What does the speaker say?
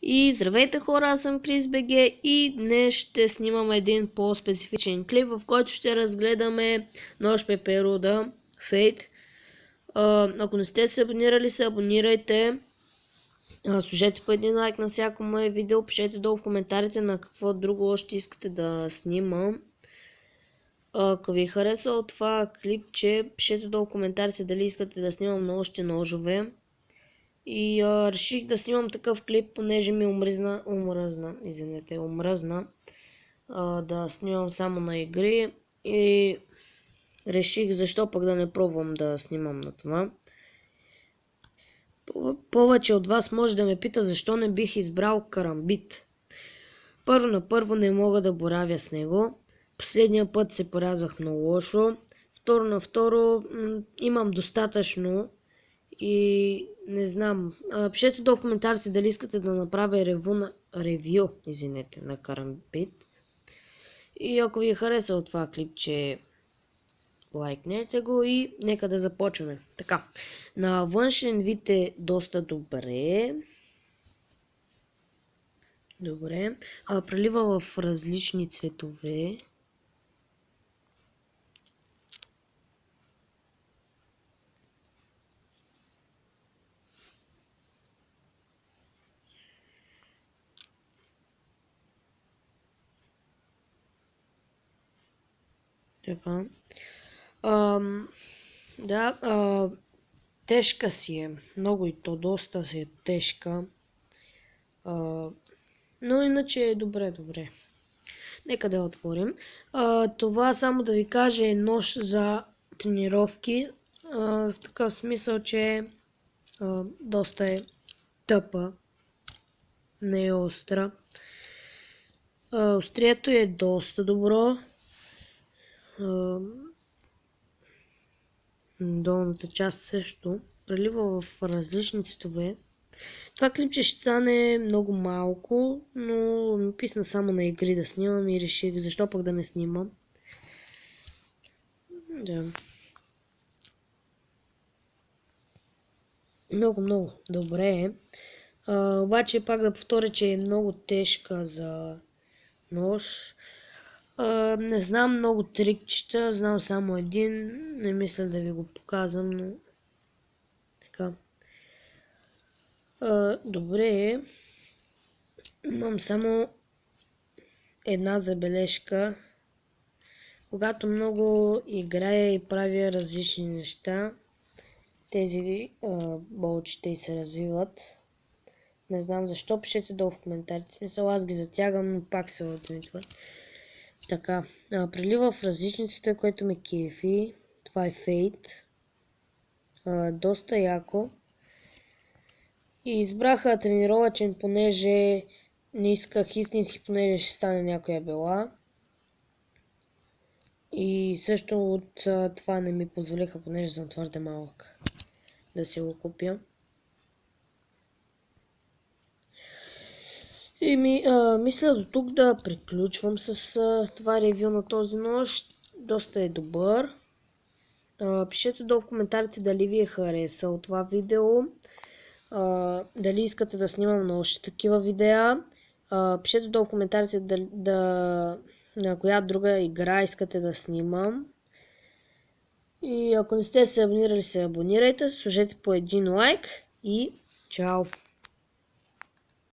И здравейте хора, аз съм Крис БГ и днес ще снимам един по-специфичен клип, в който ще разгледаме Нож Пеперуда Fate. Ако не сте се абонирали, се абонирайте. Сложете по един лайк на всяко мое видео, пишете долу в коментарите на какво друго още искате да снимам. Ако ви е харесало това клипче, пишете долу в коментарите дали искате да снимам на още ножове. И реших да снимам такъв клип, понеже ми омръзна да снимам само на игри и реших защо пък да не пробвам да снимам на това. Повече от вас може да ме пита защо не бих избрал карамбит. Първо не мога да боравя с него. Последния път се порязах много лошо. Второ имам достатъчно и не знам. Пишете долу в коментарите дали искате да направя ревю на карамбит. И ако ви е харесало това клипче, лайкнете го и нека да започваме. Така, на външен вид е доста добре. Прелива в различни цветове. Така. Тежка си е. Много и то доста си е тежка. Но иначе е добре. Нека да я отворим. Това само да ви кажа е нож за тренировки. С такъв смисъл, че доста е тъпа. Не е остра. Острието е доста добро. Долната част също. Прелива в различни цветове. Това клипче ще стане много малко, но ми писна само на игри да снимам и реших защо пък да не снимам. Да. Много добре е. Обаче пак да повторя, че е много тежка за нож. Не знам много трикчета, знам само един. Не мисля да ви го показвам, но така. Добре е. Имам само една забележка. Когато много играя и правя различни неща, тези болчета и се развиват. Не знам защо, пишете долу в коментарите. Смисъл, аз ги затягам, но пак се отвитват. Така, прелива в различниците, което ме кефи. Това е Fate. Доста яко. И избраха тренировачен, понеже не исках истински, понеже ще стане някоя бела. И също от това не ми позволиха, понеже съм твърде малък, да си го купя. И мисля до тук да приключвам с това ревю на този нож. Доста е добър. Пишете долу в коментарите дали ви е харесал това видео. Дали искате да снимам на още такива видеа. Пишете долу в коментарите на коя друга игра искате да снимам. И ако не сте се абонирали, се абонирайте. Сложете по един лайк и чао!